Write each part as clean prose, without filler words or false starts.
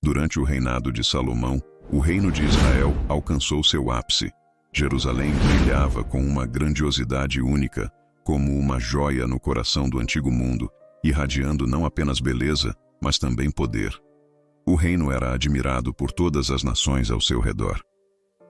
Durante o reinado de Salomão, o reino de Israel alcançou seu ápice. Jerusalém brilhava com uma grandiosidade única, como uma joia no coração do antigo mundo, irradiando não apenas beleza, mas também poder. O reino era admirado por todas as nações ao seu redor.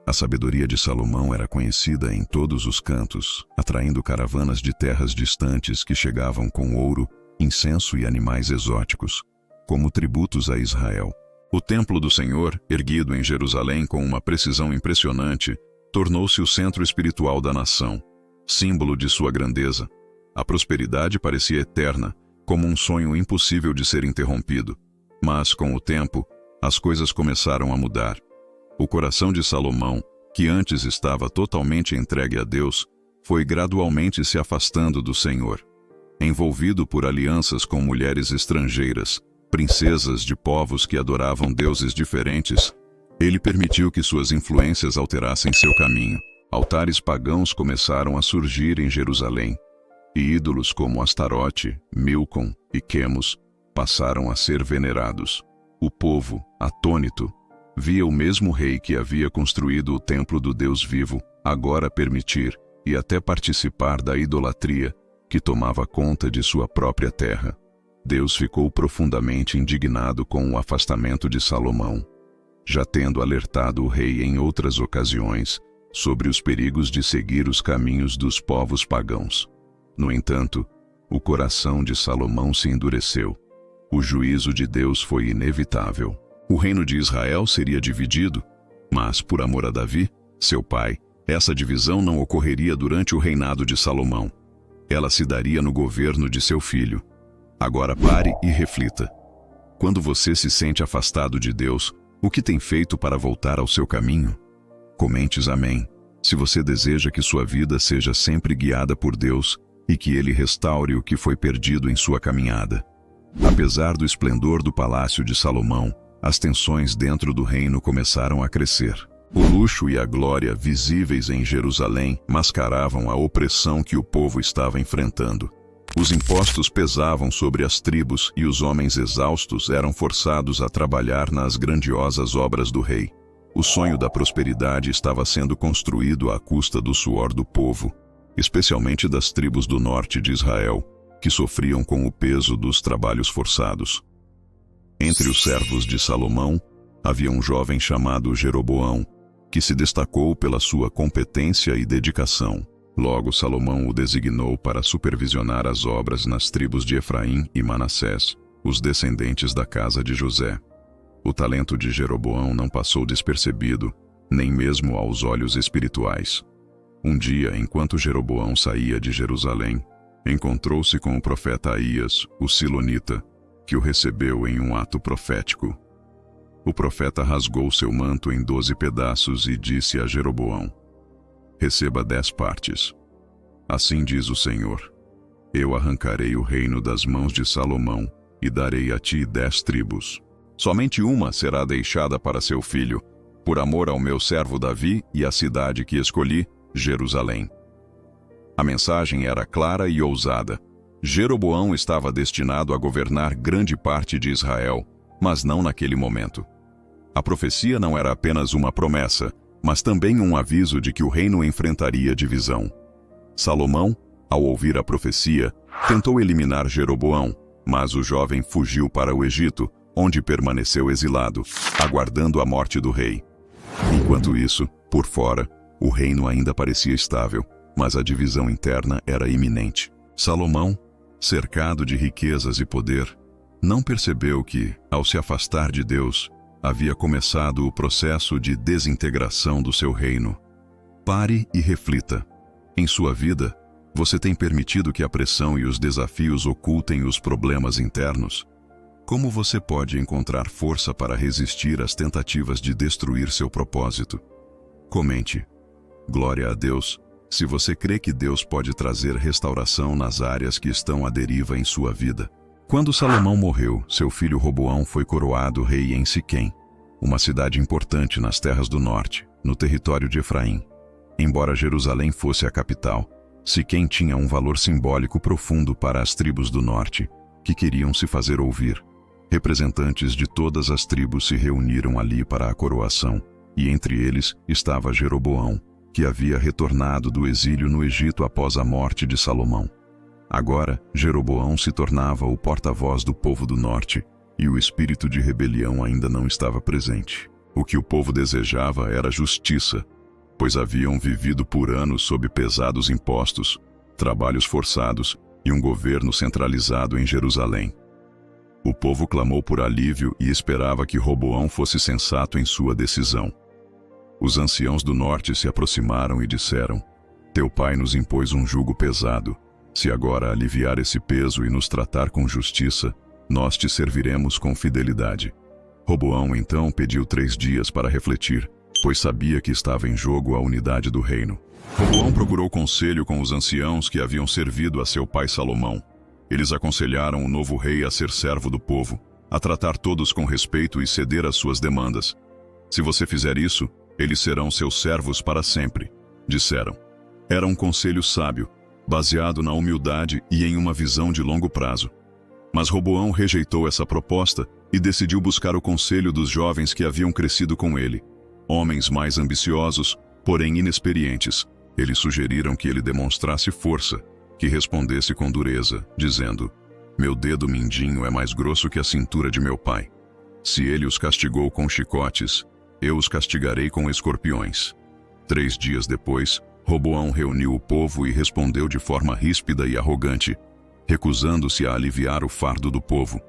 A sabedoria de Salomão era conhecida em todos os cantos, atraindo caravanas de terras distantes que chegavam com ouro, incenso e animais exóticos, como tributos a Israel. O templo do Senhor, erguido em Jerusalém com uma precisão impressionante, tornou-se o centro espiritual da nação, símbolo de sua grandeza. A prosperidade parecia eterna, como um sonho impossível de ser interrompido. Mas, com o tempo, as coisas começaram a mudar. O coração de Salomão, que antes estava totalmente entregue a Deus, foi gradualmente se afastando do Senhor. Envolvido por alianças com mulheres estrangeiras, princesas de povos que adoravam deuses diferentes, ele permitiu que suas influências alterassem seu caminho. Altares pagãos começaram a surgir em Jerusalém, e ídolos como Astarote, Milcom e Quemos passaram a ser venerados. O povo, atônito, via o mesmo rei que havia construído o templo do Deus vivo agora permitir e até participar da idolatria que tomava conta de sua própria terra. Deus ficou profundamente indignado com o afastamento de Salomão, já tendo alertado o rei em outras ocasiões sobre os perigos de seguir os caminhos dos povos pagãos. No entanto, o coração de Salomão se endureceu. O juízo de Deus foi inevitável. O reino de Israel seria dividido, mas, por amor a Davi, seu pai, essa divisão não ocorreria durante o reinado de Salomão. Ela se daria no governo de seu filho. Agora pare e reflita. Quando você se sente afastado de Deus, o que tem feito para voltar ao seu caminho? Comentes amém, se você deseja que sua vida seja sempre guiada por Deus e que Ele restaure o que foi perdido em sua caminhada. Apesar do esplendor do palácio de Salomão, as tensões dentro do reino começaram a crescer. O luxo e a glória visíveis em Jerusalém mascaravam a opressão que o povo estava enfrentando. Os impostos pesavam sobre as tribos e os homens exaustos eram forçados a trabalhar nas grandiosas obras do rei. O sonho da prosperidade estava sendo construído à custa do suor do povo, especialmente das tribos do norte de Israel, que sofriam com o peso dos trabalhos forçados. Entre os servos de Salomão, havia um jovem chamado Jeroboão, que se destacou pela sua competência e dedicação. Logo, Salomão o designou para supervisionar as obras nas tribos de Efraim e Manassés, os descendentes da casa de José. O talento de Jeroboão não passou despercebido, nem mesmo aos olhos espirituais. Um dia, enquanto Jeroboão saía de Jerusalém, encontrou-se com o profeta Aías, o silonita, que o recebeu em um ato profético. O profeta rasgou seu manto em 12 pedaços e disse a Jeroboão: receba 10 partes. Assim diz o Senhor: eu arrancarei o reino das mãos de Salomão e darei a ti 10 tribos. Somente uma será deixada para seu filho, por amor ao meu servo Davi e à cidade que escolhi, Jerusalém. A mensagem era clara e ousada. Jeroboão estava destinado a governar grande parte de Israel, mas não naquele momento. A profecia não era apenas uma promessa, mas também um aviso de que o reino enfrentaria divisão. Salomão, ao ouvir a profecia, tentou eliminar Jeroboão, mas o jovem fugiu para o Egito, onde permaneceu exilado, aguardando a morte do rei. Enquanto isso, por fora, o reino ainda parecia estável, mas a divisão interna era iminente. Salomão, cercado de riquezas e poder, não percebeu que, ao se afastar de Deus, havia começado o processo de desintegração do seu reino. Pare e reflita. Em sua vida, você tem permitido que a pressão e os desafios ocultem os problemas internos? Como você pode encontrar força para resistir às tentativas de destruir seu propósito? Comente. Glória a Deus, se você crê que Deus pode trazer restauração nas áreas que estão à deriva em sua vida. Quando Salomão morreu, seu filho Roboão foi coroado rei em Siquém, uma cidade importante nas terras do norte, no território de Efraim. Embora Jerusalém fosse a capital, Siquém tinha um valor simbólico profundo para as tribos do norte, que queriam se fazer ouvir. Representantes de todas as tribos se reuniram ali para a coroação, e entre eles estava Jeroboão, que havia retornado do exílio no Egito após a morte de Salomão. Agora, Jeroboão se tornava o porta-voz do povo do norte, e o espírito de rebelião ainda não estava presente. O que o povo desejava era justiça, pois haviam vivido por anos sob pesados impostos, trabalhos forçados e um governo centralizado em Jerusalém. O povo clamou por alívio e esperava que Roboão fosse sensato em sua decisão. Os anciãos do norte se aproximaram e disseram: Teu pai nos impôs um jugo pesado. Se agora aliviar esse peso e nos tratar com justiça, nós te serviremos com fidelidade. Roboão então pediu 3 dias para refletir, pois sabia que estava em jogo a unidade do reino. Roboão procurou conselho com os anciãos que haviam servido a seu pai Salomão. Eles aconselharam o novo rei a ser servo do povo, a tratar todos com respeito e ceder às suas demandas. Se você fizer isso, eles serão seus servos para sempre, disseram. Era um conselho sábio, baseado na humildade e em uma visão de longo prazo. Mas Roboão rejeitou essa proposta e decidiu buscar o conselho dos jovens que haviam crescido com ele. Homens mais ambiciosos, porém inexperientes. Eles sugeriram que ele demonstrasse força, que respondesse com dureza, dizendo: Meu dedo mindinho é mais grosso que a cintura de meu pai. Se ele os castigou com chicotes, eu os castigarei com escorpiões. 3 dias depois, Roboão reuniu o povo e respondeu de forma ríspida e arrogante, recusando-se a aliviar o fardo do povo.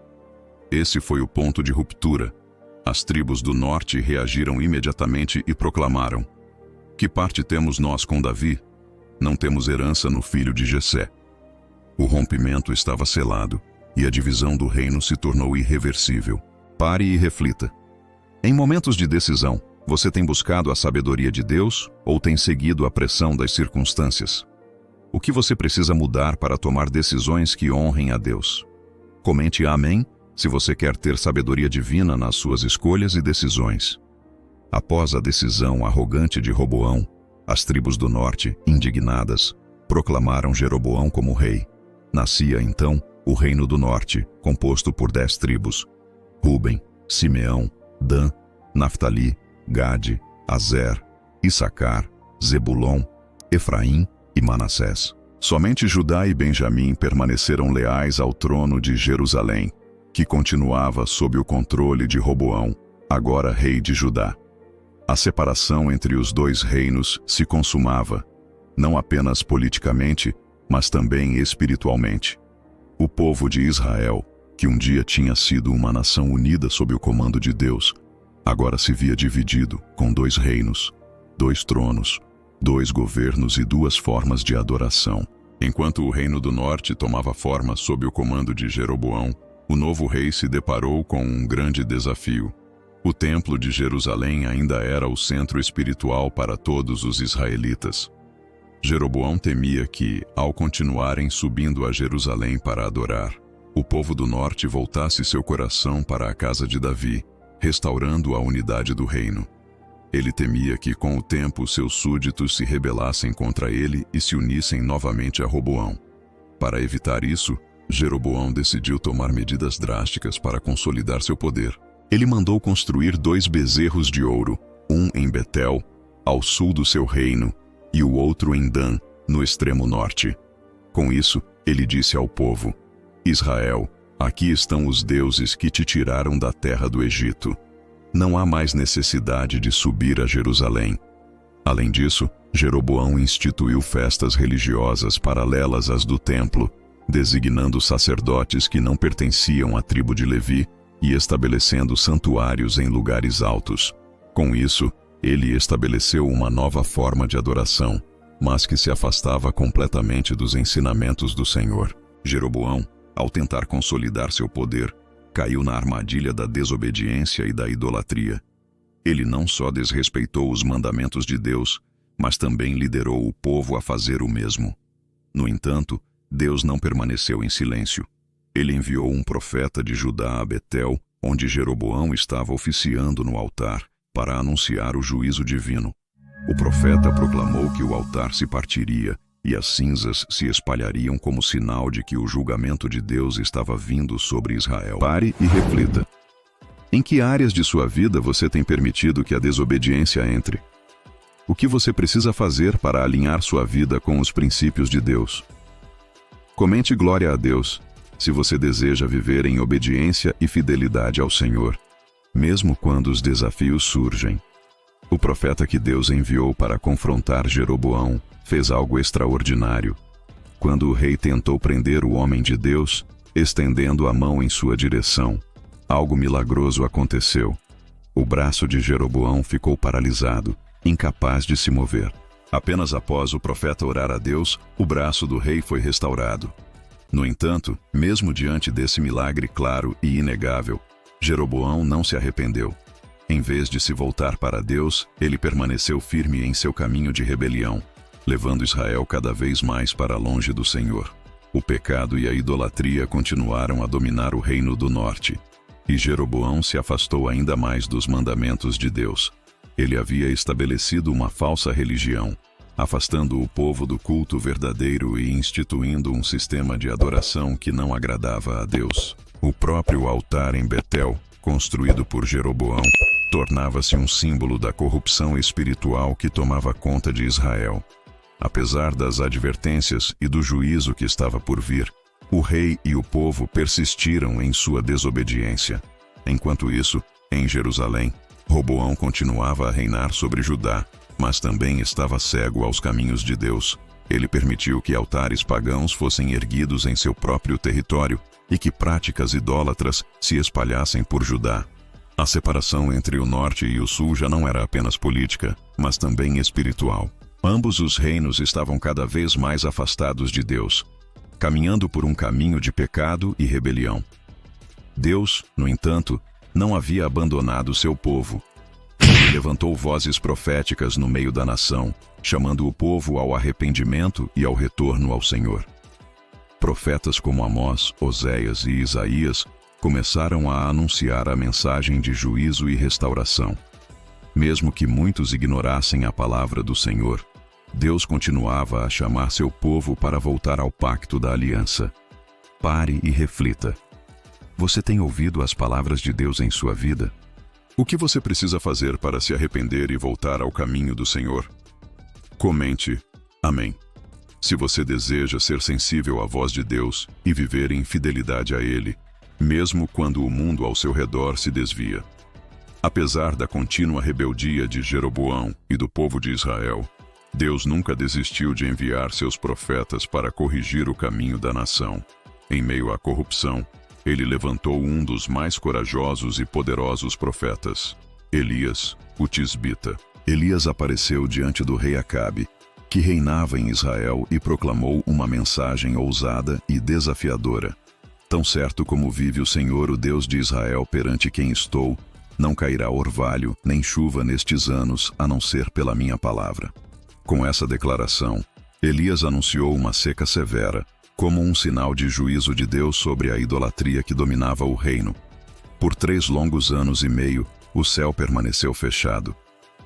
Esse foi o ponto de ruptura. As tribos do norte reagiram imediatamente e proclamaram: Que parte temos nós com Davi? Não temos herança no filho de Jessé. O rompimento estava selado, e a divisão do reino se tornou irreversível. Pare e reflita. Em momentos de decisão, você tem buscado a sabedoria de Deus ou tem seguido a pressão das circunstâncias? O que você precisa mudar para tomar decisões que honrem a Deus? Comente amém se você quer ter sabedoria divina nas suas escolhas e decisões. Após a decisão arrogante de Roboão, as tribos do norte, indignadas, proclamaram Jeroboão como rei. Nascia então o reino do norte, composto por 10 tribos: Ruben, Simeão, Dan, Naftali, Gade, Azer, Issacar, Zebulon, Efraim e Manassés. Somente Judá e Benjamim permaneceram leais ao trono de Jerusalém, que continuava sob o controle de Roboão, agora rei de Judá. A separação entre os 2 reinos se consumava, não apenas politicamente, mas também espiritualmente. O povo de Israel, que um dia tinha sido uma nação unida sob o comando de Deus, agora se via dividido, com 2 reinos, 2 tronos, 2 governos e 2 formas de adoração. Enquanto o reino do norte tomava forma sob o comando de Jeroboão, o novo rei se deparou com um grande desafio. O templo de Jerusalém ainda era o centro espiritual para todos os israelitas. Jeroboão temia que, ao continuarem subindo a Jerusalém para adorar, o povo do norte voltasse seu coração para a casa de Davi, restaurando a unidade do reino. Ele temia que, com o tempo, seus súditos se rebelassem contra ele e se unissem novamente a Roboão. Para evitar isso, Jeroboão decidiu tomar medidas drásticas para consolidar seu poder. Ele mandou construir 2 bezerros de ouro, um em Betel, ao sul do seu reino, e o outro em Dan, no extremo norte. Com isso, ele disse ao povo: Israel, aqui estão os deuses que te tiraram da terra do Egito. Não há mais necessidade de subir a Jerusalém. Além disso, Jeroboão instituiu festas religiosas paralelas às do templo, designando sacerdotes que não pertenciam à tribo de Levi e estabelecendo santuários em lugares altos. Com isso, ele estabeleceu uma nova forma de adoração, mas que se afastava completamente dos ensinamentos do Senhor. Jeroboão, ao tentar consolidar seu poder, caiu na armadilha da desobediência e da idolatria. Ele não só desrespeitou os mandamentos de Deus, mas também liderou o povo a fazer o mesmo. No entanto, Deus não permaneceu em silêncio. Ele enviou um profeta de Judá a Betel, onde Jeroboão estava oficiando no altar, para anunciar o juízo divino. O profeta proclamou que o altar se partiria e as cinzas se espalhariam como sinal de que o julgamento de Deus estava vindo sobre Israel. Pare e reflita. Em que áreas de sua vida você tem permitido que a desobediência entre? O que você precisa fazer para alinhar sua vida com os princípios de Deus? Comente glória a Deus, se você deseja viver em obediência e fidelidade ao Senhor, mesmo quando os desafios surgem. O profeta que Deus enviou para confrontar Jeroboão fez algo extraordinário. Quando o rei tentou prender o homem de Deus, estendendo a mão em sua direção, algo milagroso aconteceu. O braço de Jeroboão ficou paralisado, incapaz de se mover. Apenas após o profeta orar a Deus, o braço do rei foi restaurado. No entanto, mesmo diante desse milagre claro e inegável, Jeroboão não se arrependeu. Em vez de se voltar para Deus, ele permaneceu firme em seu caminho de rebelião, levando Israel cada vez mais para longe do Senhor. O pecado e a idolatria continuaram a dominar o reino do norte, e Jeroboão se afastou ainda mais dos mandamentos de Deus. Ele havia estabelecido uma falsa religião, afastando o povo do culto verdadeiro e instituindo um sistema de adoração que não agradava a Deus. O próprio altar em Betel, construído por Jeroboão, tornava-se um símbolo da corrupção espiritual que tomava conta de Israel. Apesar das advertências e do juízo que estava por vir, o rei e o povo persistiram em sua desobediência. Enquanto isso, em Jerusalém, Roboão continuava a reinar sobre Judá, mas também estava cego aos caminhos de Deus. Ele permitiu que altares pagãos fossem erguidos em seu próprio território e que práticas idólatras se espalhassem por Judá. A separação entre o norte e o sul já não era apenas política, mas também espiritual. Ambos os reinos estavam cada vez mais afastados de Deus, caminhando por um caminho de pecado e rebelião. Deus, no entanto, não havia abandonado seu povo. Ele levantou vozes proféticas no meio da nação, chamando o povo ao arrependimento e ao retorno ao Senhor. Profetas como Amós, Oséias e Isaías começaram a anunciar a mensagem de juízo e restauração. Mesmo que muitos ignorassem a palavra do Senhor, Deus continuava a chamar seu povo para voltar ao pacto da aliança. Pare e reflita. Você tem ouvido as palavras de Deus em sua vida? O que você precisa fazer para se arrepender e voltar ao caminho do Senhor? Comente Amém. Se você deseja ser sensível à voz de Deus e viver em fidelidade a Ele, mesmo quando o mundo ao seu redor se desvia. Apesar da contínua rebeldia de Jeroboão e do povo de Israel, Deus nunca desistiu de enviar seus profetas para corrigir o caminho da nação. Em meio à corrupção, ele levantou um dos mais corajosos e poderosos profetas, Elias, o Tisbita. Elias apareceu diante do rei Acabe, que reinava em Israel, e proclamou uma mensagem ousada e desafiadora. Tão certo como vive o Senhor, o Deus de Israel, perante quem estou, não cairá orvalho nem chuva nestes anos, a não ser pela minha palavra. Com essa declaração, Elias anunciou uma seca severa, como um sinal de juízo de Deus sobre a idolatria que dominava o reino. Por 3 longos anos e meio, o céu permaneceu fechado.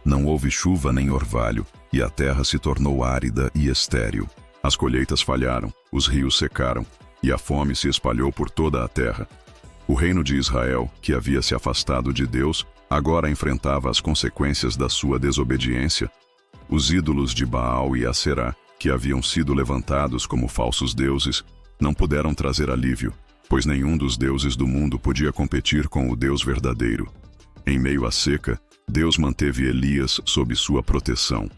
Não houve chuva nem orvalho, e a terra se tornou árida e estéril. As colheitas falharam, os rios secaram, e a fome se espalhou por toda a terra. O reino de Israel, que havia se afastado de Deus, agora enfrentava as consequências da sua desobediência. Os ídolos de Baal e Aserá, que haviam sido levantados como falsos deuses, não puderam trazer alívio, pois nenhum dos deuses do mundo podia competir com o Deus verdadeiro. Em meio à seca, Deus manteve Elias sob sua proteção.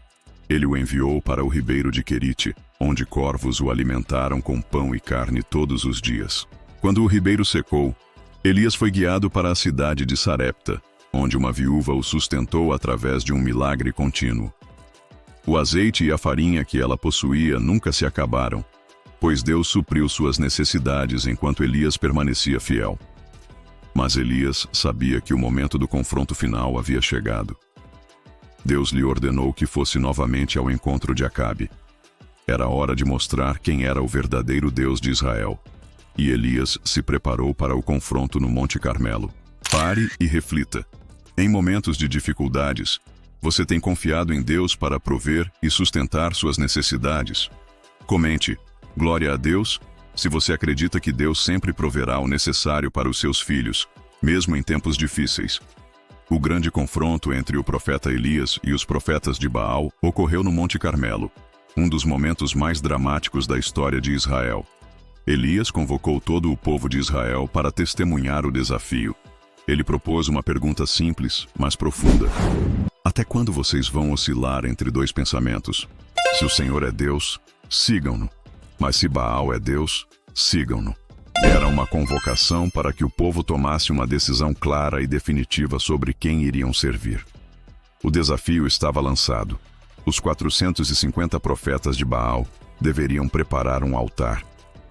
Ele o enviou para o ribeiro de Querite, onde corvos o alimentaram com pão e carne todos os dias. Quando o ribeiro secou, Elias foi guiado para a cidade de Sarepta, onde uma viúva o sustentou através de um milagre contínuo. O azeite e a farinha que ela possuía nunca se acabaram, pois Deus supriu suas necessidades enquanto Elias permanecia fiel. Mas Elias sabia que o momento do confronto final havia chegado. Deus lhe ordenou que fosse novamente ao encontro de Acabe. Era hora de mostrar quem era o verdadeiro Deus de Israel. E Elias se preparou para o confronto no Monte Carmelo. Pare e reflita. Em momentos de dificuldades, você tem confiado em Deus para prover e sustentar suas necessidades? Comente: glória a Deus, se você acredita que Deus sempre proverá o necessário para os seus filhos, mesmo em tempos difíceis. O grande confronto entre o profeta Elias e os profetas de Baal ocorreu no Monte Carmelo, um dos momentos mais dramáticos da história de Israel. Elias convocou todo o povo de Israel para testemunhar o desafio. Ele propôs uma pergunta simples, mas profunda. Até quando vocês vão oscilar entre dois pensamentos? Se o Senhor é Deus, sigam-no. Mas se Baal é Deus, sigam-no. Era uma convocação para que o povo tomasse uma decisão clara e definitiva sobre quem iriam servir. O desafio estava lançado. Os 450 profetas de Baal deveriam preparar um altar,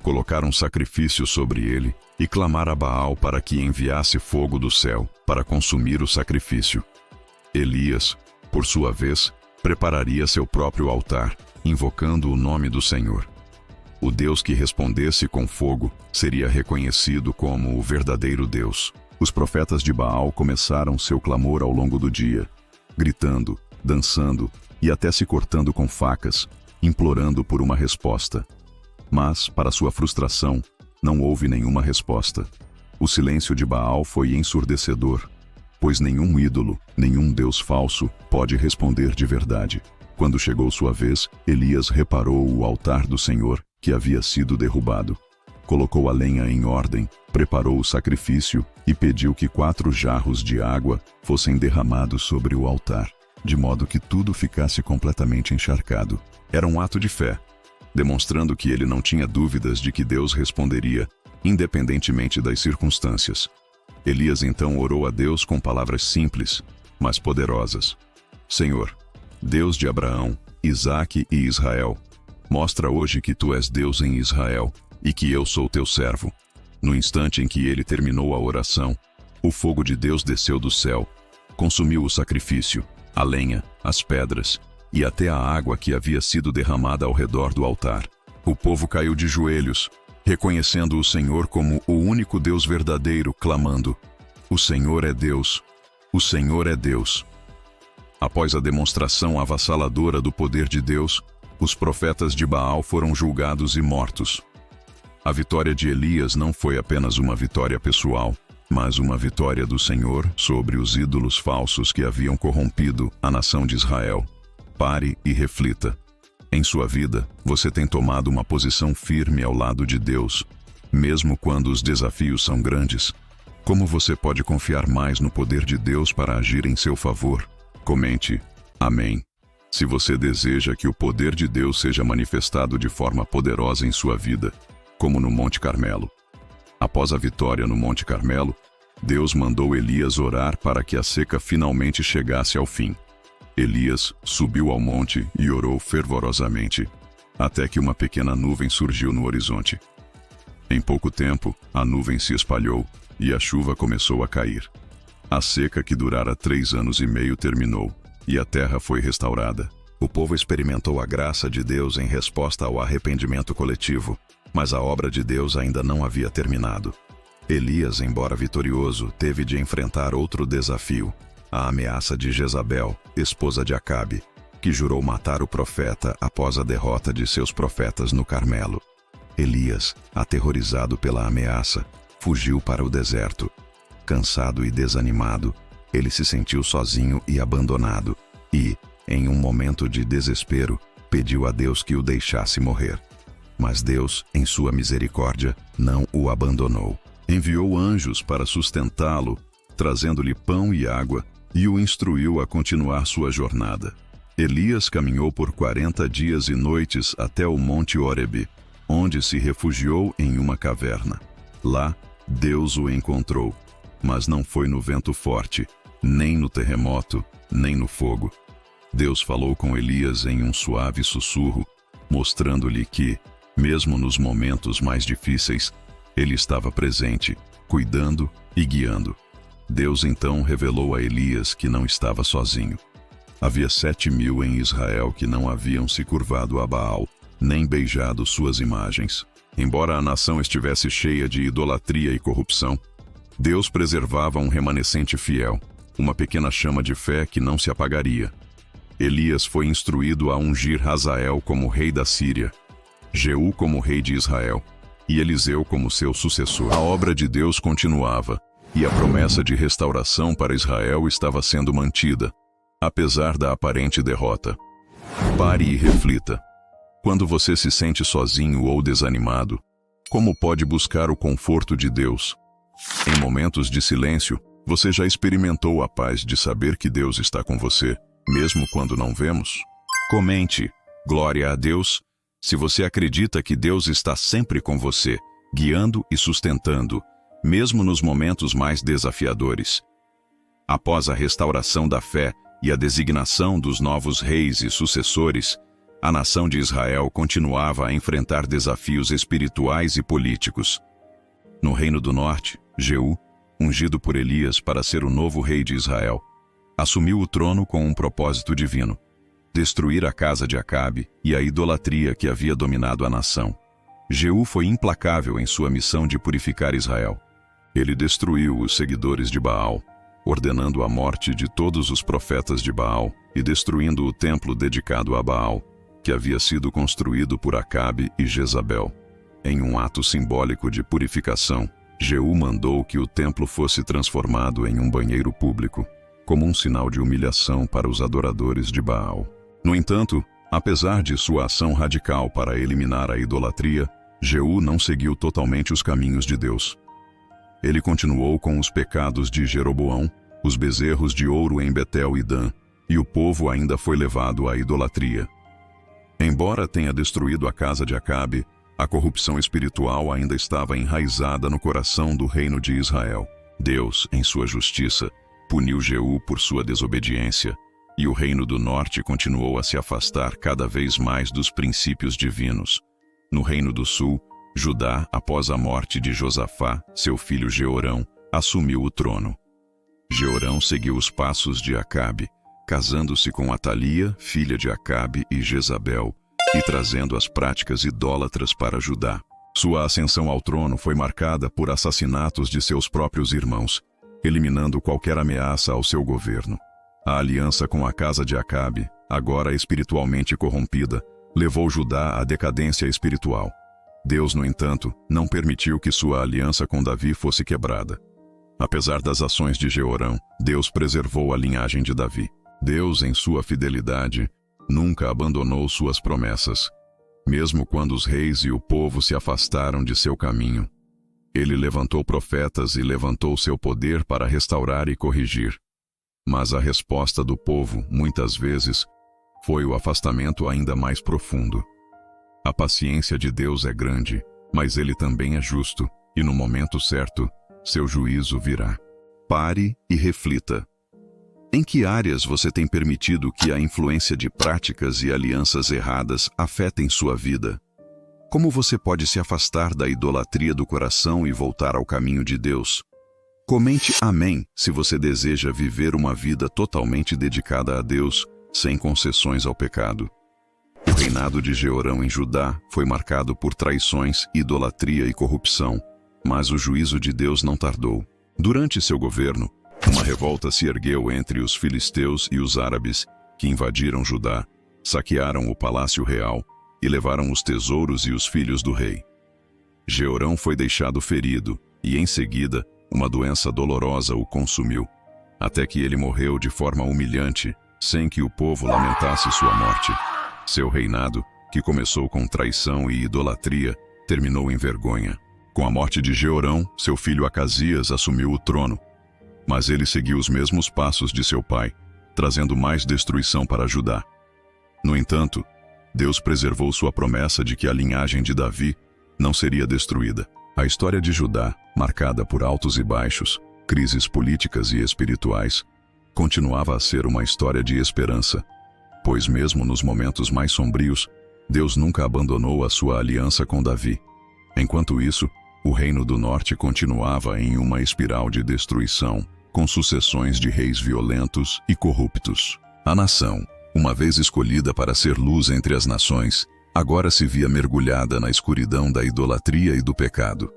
colocar um sacrifício sobre ele e clamar a Baal para que enviasse fogo do céu para consumir o sacrifício. Elias, por sua vez, prepararia seu próprio altar, invocando o nome do Senhor. O Deus que respondesse com fogo seria reconhecido como o verdadeiro Deus. Os profetas de Baal começaram seu clamor ao longo do dia, gritando, dançando e até se cortando com facas, implorando por uma resposta. Mas, para sua frustração, não houve nenhuma resposta. O silêncio de Baal foi ensurdecedor, pois nenhum ídolo, nenhum Deus falso pode responder de verdade. Quando chegou sua vez, Elias reparou o altar do Senhor, que havia sido derrubado. Colocou a lenha em ordem, preparou o sacrifício e pediu que 4 jarros de água fossem derramados sobre o altar, de modo que tudo ficasse completamente encharcado. Era um ato de fé, demonstrando que ele não tinha dúvidas de que Deus responderia, independentemente das circunstâncias. Elias então orou a Deus com palavras simples, mas poderosas. Senhor, Deus de Abraão, Isaque e Israel, mostra hoje que tu és Deus em Israel e que eu sou teu servo. No instante em que ele terminou a oração, o fogo de Deus desceu do céu, consumiu o sacrifício, a lenha, as pedras e até a água que havia sido derramada ao redor do altar. O povo caiu de joelhos, reconhecendo o Senhor como o único Deus verdadeiro, clamando: o Senhor é Deus, o Senhor é Deus. Após a demonstração avassaladora do poder de Deus, os profetas de Baal foram julgados e mortos. A vitória de Elias não foi apenas uma vitória pessoal, mas uma vitória do Senhor sobre os ídolos falsos que haviam corrompido a nação de Israel. Pare e reflita. Em sua vida, você tem tomado uma posição firme ao lado de Deus, mesmo quando os desafios são grandes. Como você pode confiar mais no poder de Deus para agir em seu favor? Comente: Amém. Se você deseja que o poder de Deus seja manifestado de forma poderosa em sua vida, como no Monte Carmelo. Após a vitória no Monte Carmelo, Deus mandou Elias orar para que a seca finalmente chegasse ao fim. Elias subiu ao monte e orou fervorosamente, até que uma pequena nuvem surgiu no horizonte. Em pouco tempo, a nuvem se espalhou e a chuva começou a cair. A seca que durara 3 anos e meio terminou, e a terra foi restaurada. O povo experimentou a graça de Deus em resposta ao arrependimento coletivo, mas a obra de Deus ainda não havia terminado. Elias, embora vitorioso, teve de enfrentar outro desafio: a ameaça de Jezabel, esposa de Acabe, que jurou matar o profeta após a derrota de seus profetas no Carmelo. Elias, aterrorizado pela ameaça, fugiu para o deserto. Cansado e desanimado, ele se sentiu sozinho e abandonado, e, em um momento de desespero, pediu a Deus que o deixasse morrer. Mas Deus, em sua misericórdia, não o abandonou. Enviou anjos para sustentá-lo, trazendo-lhe pão e água, e o instruiu a continuar sua jornada. Elias caminhou por 40 dias e noites até o Monte Horebe, onde se refugiou em uma caverna. Lá, Deus o encontrou, mas não foi no vento forte, nem no terremoto, nem no fogo. Deus falou com Elias em um suave sussurro, mostrando-lhe que, mesmo nos momentos mais difíceis, ele estava presente, cuidando e guiando. Deus então revelou a Elias que não estava sozinho. Havia 7.000 em Israel que não haviam se curvado a Baal, nem beijado suas imagens. Embora a nação estivesse cheia de idolatria e corrupção, Deus preservava um remanescente fiel, uma pequena chama de fé que não se apagaria. Elias foi instruído a ungir Hazael como rei da Síria. Jeú como rei de Israel e Eliseu como seu sucessor. A obra de Deus continuava e a promessa de restauração para Israel estava sendo mantida, apesar da aparente derrota. Pare e reflita. Quando você se sente sozinho ou desanimado, como pode buscar o conforto de Deus? Em momentos de silêncio, você já experimentou a paz de saber que Deus está com você, mesmo quando não vemos? Comente, glória a Deus, se você acredita que Deus está sempre com você, guiando e sustentando, mesmo nos momentos mais desafiadores. Após a restauração da fé e a designação dos novos reis e sucessores, a nação de Israel continuava a enfrentar desafios espirituais e políticos. No Reino do Norte, Jeú, ungido por Elias para ser o novo rei de Israel, assumiu o trono com um propósito divino: destruir a casa de Acabe e a idolatria que havia dominado a nação. Jeú foi implacável em sua missão de purificar Israel. Ele destruiu os seguidores de Baal, ordenando a morte de todos os profetas de Baal e destruindo o templo dedicado a Baal, que havia sido construído por Acabe e Jezabel. Em um ato simbólico de purificação, Jeú mandou que o templo fosse transformado em um banheiro público, como um sinal de humilhação para os adoradores de Baal. No entanto, apesar de sua ação radical para eliminar a idolatria, Jeú não seguiu totalmente os caminhos de Deus. Ele continuou com os pecados de Jeroboão, os bezerros de ouro em Betel e Dan, e o povo ainda foi levado à idolatria. Embora tenha destruído a casa de Acabe, a corrupção espiritual ainda estava enraizada no coração do reino de Israel. Deus, em sua justiça, puniu Jeú por sua desobediência, e o reino do norte continuou a se afastar cada vez mais dos princípios divinos. No reino do sul, Judá, após a morte de Josafá, seu filho Jeorão, assumiu o trono. Jeorão seguiu os passos de Acabe, casando-se com Atalia, filha de Acabe e Jezabel, e trazendo as práticas idólatras para Judá. Sua ascensão ao trono foi marcada por assassinatos de seus próprios irmãos, eliminando qualquer ameaça ao seu governo. A aliança com a casa de Acabe, agora espiritualmente corrompida, levou Judá à decadência espiritual. Deus, no entanto, não permitiu que sua aliança com Davi fosse quebrada. Apesar das ações de Jeorão, Deus preservou a linhagem de Davi. Deus, em sua fidelidade, nunca abandonou suas promessas. Mesmo quando os reis e o povo se afastaram de seu caminho, ele levantou profetas e levantou seu poder para restaurar e corrigir. Mas a resposta do povo, muitas vezes, foi o afastamento ainda mais profundo. A paciência de Deus é grande, mas ele também é justo, e no momento certo, seu juízo virá. Pare e reflita. Em que áreas você tem permitido que a influência de práticas e alianças erradas afetem sua vida? Como você pode se afastar da idolatria do coração e voltar ao caminho de Deus? Comente amém se você deseja viver uma vida totalmente dedicada a Deus, sem concessões ao pecado. O reinado de Jeorão em Judá foi marcado por traições, idolatria e corrupção, mas o juízo de Deus não tardou. Durante seu governo, uma revolta se ergueu entre os filisteus e os árabes, que invadiram Judá, saquearam o palácio real e levaram os tesouros e os filhos do rei. Jeorão foi deixado ferido e, em seguida, uma doença dolorosa o consumiu, até que ele morreu de forma humilhante, sem que o povo lamentasse sua morte. Seu reinado, que começou com traição e idolatria, terminou em vergonha. Com a morte de Jeorão, seu filho Acasias assumiu o trono, mas ele seguiu os mesmos passos de seu pai, trazendo mais destruição para Judá. No entanto, Deus preservou sua promessa de que a linhagem de Davi não seria destruída. A história de Judá, marcada por altos e baixos, crises políticas e espirituais, continuava a ser uma história de esperança, pois mesmo nos momentos mais sombrios, Deus nunca abandonou a sua aliança com Davi. Enquanto isso, o reino do norte continuava em uma espiral de destruição, com sucessões de reis violentos e corruptos. A nação, uma vez escolhida para ser luz entre as nações, agora se via mergulhada na escuridão da idolatria e do pecado.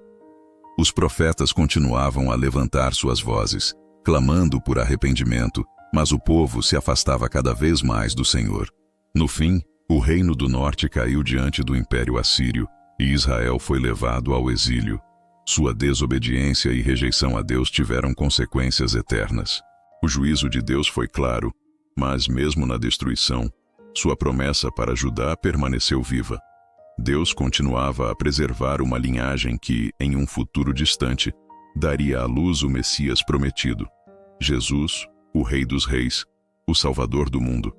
Os profetas continuavam a levantar suas vozes, clamando por arrependimento, mas o povo se afastava cada vez mais do Senhor. No fim, O reino do norte caiu diante do Império Assírio e Israel foi levado ao exílio. Sua desobediência e rejeição a Deus tiveram consequências eternas. O juízo de Deus foi claro, mas mesmo na destruição, sua promessa para Judá permaneceu viva. Deus continuava a preservar uma linhagem que, em um futuro distante, daria à luz o Messias prometido. Jesus, o Rei dos Reis, o Salvador do mundo.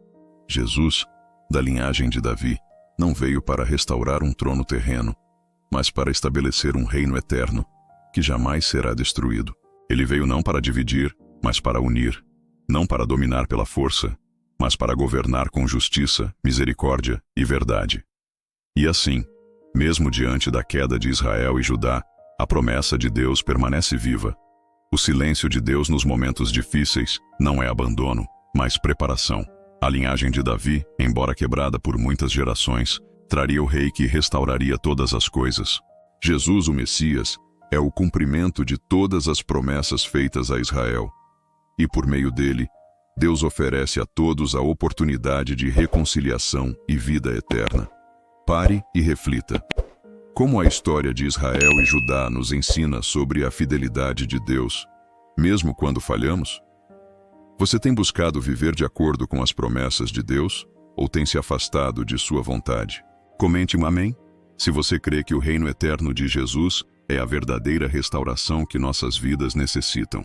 Jesus, da linhagem de Davi, não veio para restaurar um trono terreno, mas para estabelecer um reino eterno, que jamais será destruído. Ele veio não para dividir, mas para unir, não para dominar pela força, mas para governar com justiça, misericórdia e verdade. E assim, mesmo diante da queda de Israel e Judá, a promessa de Deus permanece viva. O silêncio de Deus nos momentos difíceis não é abandono, mas preparação. A linhagem de Davi, embora quebrada por muitas gerações, traria o rei que restauraria todas as coisas. Jesus, o Messias, é o cumprimento de todas as promessas feitas a Israel. E por meio dele, Deus oferece a todos a oportunidade de reconciliação e vida eterna. Pare e reflita. Como a história de Israel e Judá nos ensina sobre a fidelidade de Deus, mesmo quando falhamos? Você tem buscado viver de acordo com as promessas de Deus ou tem se afastado de sua vontade? Comente um amém se você crê que o reino eterno de Jesus é a verdadeira restauração que nossas vidas necessitam.